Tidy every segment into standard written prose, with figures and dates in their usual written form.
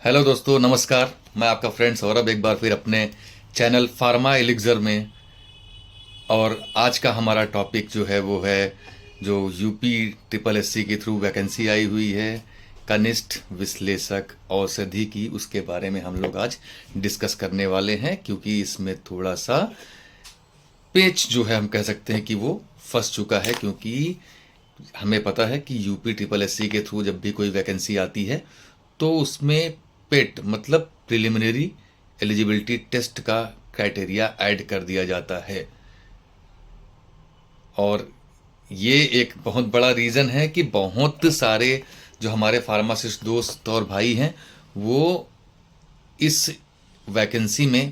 Hello दोस्तों, नमस्कार। मैं आपका फ्रेंड सौरभ एक बार फिर अपने चैनल फार्मा एलिक्सर में। और आज का हमारा टॉपिक जो है वो है जो यूपी ट्रिपल एससी के थ्रू वैकेंसी आई हुई है, कनिष्ठ विश्लेषक औषधि की। उसके बारे में हम लोग आज डिस्कस करने वाले हैं, क्योंकि इसमें थोड़ा सा पेच जो है हम कह सकते हैं कि वो फंस चुका है। क्योंकि हमें पता है कि यूपी ट्रिपल एससी के थ्रू जब भी कोई वैकेंसी आती है तो उसमें पेट मतलब प्रिलिमिनरी एलिजिबिलिटी टेस्ट का क्राइटेरिया ऐड कर दिया जाता है। और ये एक बहुत बड़ा रीज़न है कि बहुत सारे जो हमारे फार्मासिस्ट दोस्त और भाई हैं वो इस वैकेंसी में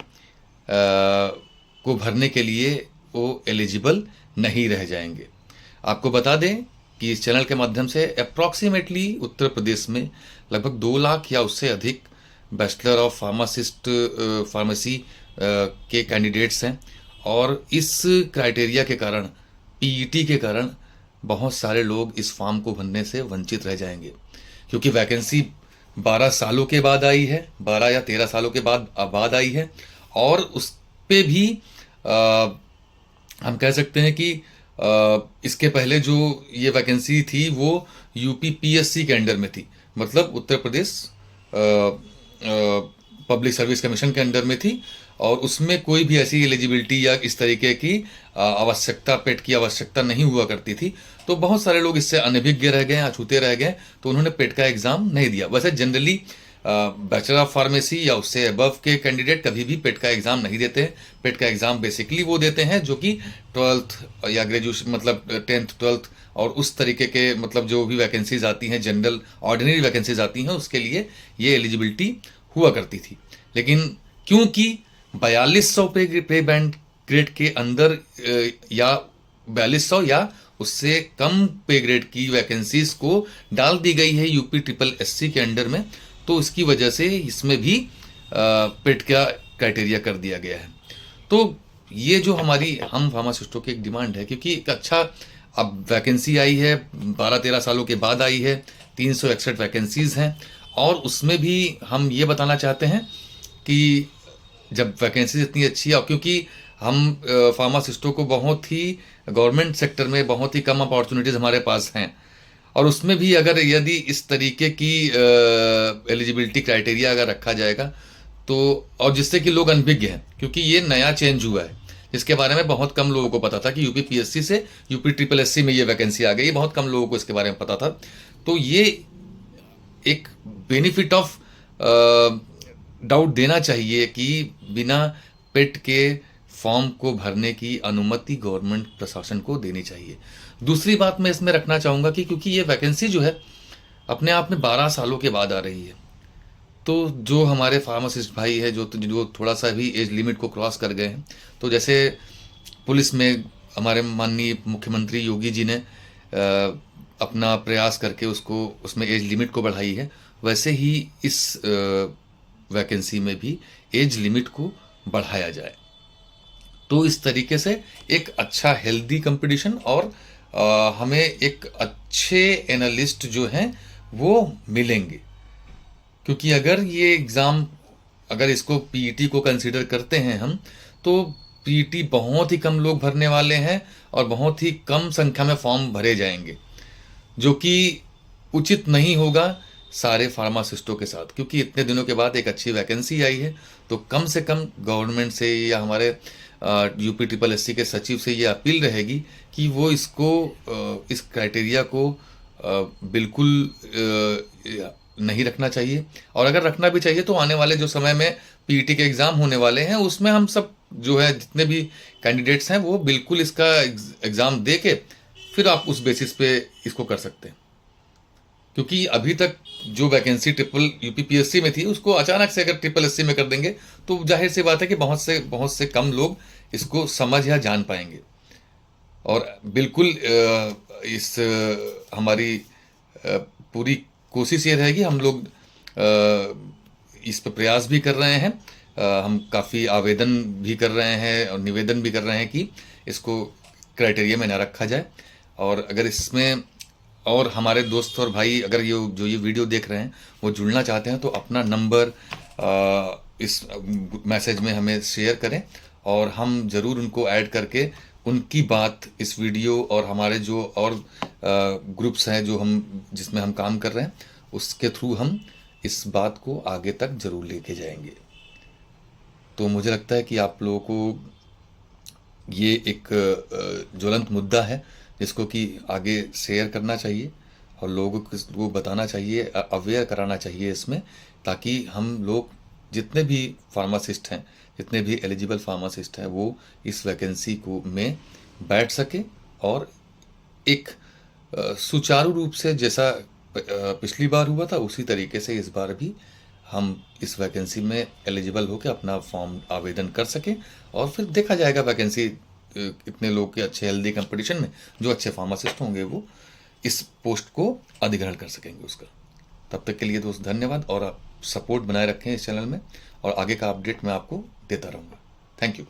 को भरने के लिए वो एलिजिबल नहीं रह जाएंगे। आपको बता दें कि इस चैनल के माध्यम से अप्रॉक्सीमेटली उत्तर प्रदेश में लगभग 2 लाख या उससे अधिक बैचलर ऑफ फार्मेसी के कैंडिडेट्स हैं। और इस क्राइटेरिया के कारण, पीईटी के कारण, बहुत सारे लोग इस फॉर्म को भरने से वंचित रह जाएंगे। क्योंकि वैकेंसी 12 सालों के बाद आई है, 12 या 13 सालों के बाद आई है। और उस पे भी हम कह सकते हैं कि इसके पहले जो ये वैकेंसी थी वो यूपी पीएससी के अंडर में थी, मतलब Uttar Pradesh public service commission के अंडर में थी। और उसमें कोई भी ऐसी एलिजिबिलिटी या इस तरीके की आवश्यकता, पेट की आवश्यकता नहीं हुआ करती थी। तो बहुत सारे लोग इससे अनभिज्ञ रह गए, अछूते रह गए, तो उन्होंने पेट का एग्ज़ाम नहीं दिया। वैसे जनरली बैचलर ऑफ फार्मेसी या उससे अबव के कैंडिडेट कभी भी पेट का एग्ज़ाम नहीं देते हैं। पेट का एग्ज़ाम बेसिकली वो देते हैं जो कि 12th या ग्रेजुएशन, मतलब 10th 12th और उस तरीके के, मतलब जो भी वैकेंसीज आती हैं, जनरल ऑर्डिनरी वैकेंसीज आती हैं, उसके लिए ये एलिजिबिलिटी हुआ करती थी। लेकिन क्योंकि 4200 पे बैंड ग्रेड के अंदर या 4200 या उससे कम पे ग्रेड की वैकेंसीज को डाल दी गई है यूपी ट्रिपल एससी के अंडर में, तो इसकी वजह से इसमें भी पेट का क्राइटेरिया कर दिया गया है। तो ये जो हमारी हम फार्मासिस्टों की एक डिमांड है, क्योंकि एक अच्छा अब वैकेंसी आई है, 12-13 सालों के बाद आई है, 361 वैकेंसीज हैं। और उसमें भी हम ये बताना चाहते हैं कि जब वैकेंसीज इतनी अच्छी है, क्योंकि हम फार्मासिस्टों को बहुत ही गवर्नमेंट सेक्टर में बहुत ही कम अपॉर्चुनिटीज़ हमारे पास हैं। और उसमें भी अगर यदि इस तरीके की एलिजिबिलिटी क्राइटेरिया अगर रखा जाएगा तो, और जिससे कि लोग अनभिज्ञ हैं, क्योंकि ये नया चेंज हुआ है, जिसके बारे में बहुत कम लोगों को पता था कि यूपी पीएससी से यूपी ट्रिपल एससी में ये वैकेंसी आ गई, बहुत कम लोगों को इसके बारे में पता था। तो ये एक बेनिफिट ऑफ डाउट देना चाहिए कि बिना पेट के फॉर्म को भरने की अनुमति गवर्नमेंट प्रशासन को देनी चाहिए। दूसरी बात मैं इसमें रखना चाहूँगा कि क्योंकि ये वैकेंसी जो है अपने आप में 12 सालों के बाद आ रही है, तो जो हमारे फार्मासिस्ट भाई है जो थोड़ा सा भी एज लिमिट को क्रॉस कर गए हैं, तो जैसे पुलिस में हमारे माननीय मुख्यमंत्री योगी जी ने अपना प्रयास करके उसको, उसमें एज लिमिट को बढ़ाई है, वैसे ही इस वैकेंसी में भी एज लिमिट को बढ़ाया जाए। तो इस तरीके से एक अच्छा हेल्दी कंपटीशन और हमें एक अच्छे एनालिस्ट जो हैं वो मिलेंगे। क्योंकि अगर ये एग्ज़ाम, अगर इसको पीईटी को कंसीडर करते हैं हम, तो पीईटी बहुत ही कम लोग भरने वाले हैं और बहुत ही कम संख्या में फॉर्म भरे जाएंगे, जो कि उचित नहीं होगा सारे फार्मासिस्टों के साथ। क्योंकि इतने दिनों के बाद एक अच्छी वैकेंसी आई है, तो कम से कम गवर्नमेंट से या हमारे यूपी ट्रिपल एससी के सचिव से ये अपील रहेगी कि वो इसको, इस क्राइटेरिया को बिल्कुल नहीं रखना चाहिए। और अगर रखना भी चाहिए तो आने वाले जो समय में पीईटी के एग्ज़ाम होने वाले हैं, उसमें हम सब जो है जितने भी कैंडिडेट्स हैं वो बिल्कुल इसका एग्ज़ाम दे के फिर आप उस बेसिस पे इसको कर सकते हैं। क्योंकि अभी तक जो वैकेंसी ट्रिपल यूपी पीएससी में थी, उसको अचानक से अगर ट्रिपल एससी में कर देंगे तो जाहिर सी बात है कि बहुत से कम लोग इसको समझ या जान पाएंगे। और बिल्कुल इस हमारी पूरी कोशिश ये रहेगी, हम लोग इस पर प्रयास भी कर रहे हैं, हम काफ़ी आवेदन भी कर रहे हैं और निवेदन भी कर रहे हैं कि इसको क्राइटेरिया में ना रखा जाए। और अगर इसमें और हमारे दोस्त और भाई अगर ये वीडियो देख रहे हैं वो जुड़ना चाहते हैं तो अपना नंबर इस मैसेज में हमें शेयर करें और हम ज़रूर उनको ऐड करके उनकी बात इस वीडियो और हमारे जो और ग्रुप्स हैं जो हम जिसमें हम काम कर रहे हैं उसके थ्रू हम इस बात को आगे तक ज़रूर लेके जाएंगे। तो मुझे लगता है कि आप लोगों को ये एक ज्वलंत मुद्दा है जिसको कि आगे शेयर करना चाहिए और लोगों को बताना चाहिए, अवेयर कराना चाहिए इसमें, ताकि हम लोग जितने भी फार्मासिस्ट हैं, जितने भी एलिजिबल फार्मासिस्ट हैं, वो इस वैकेंसी को में बैठ सके और एक सुचारू रूप से जैसा पिछली बार हुआ था उसी तरीके से इस बार भी हम इस वैकेंसी में एलिजिबल होकर अपना फॉर्म आवेदन कर सकें और फिर देखा जाएगा वैकेंसी इतने लोग के अच्छे हेल्दी कंपटीशन में जो अच्छे फार्मासिस्ट होंगे वो इस पोस्ट को अधिग्रहण कर सकेंगे उसका। तब तक के लिए दोस्त धन्यवाद और आप सपोर्ट बनाए रखें इस चैनल में और आगे का अपडेट मैं आपको देता रहूँगा। Thank you.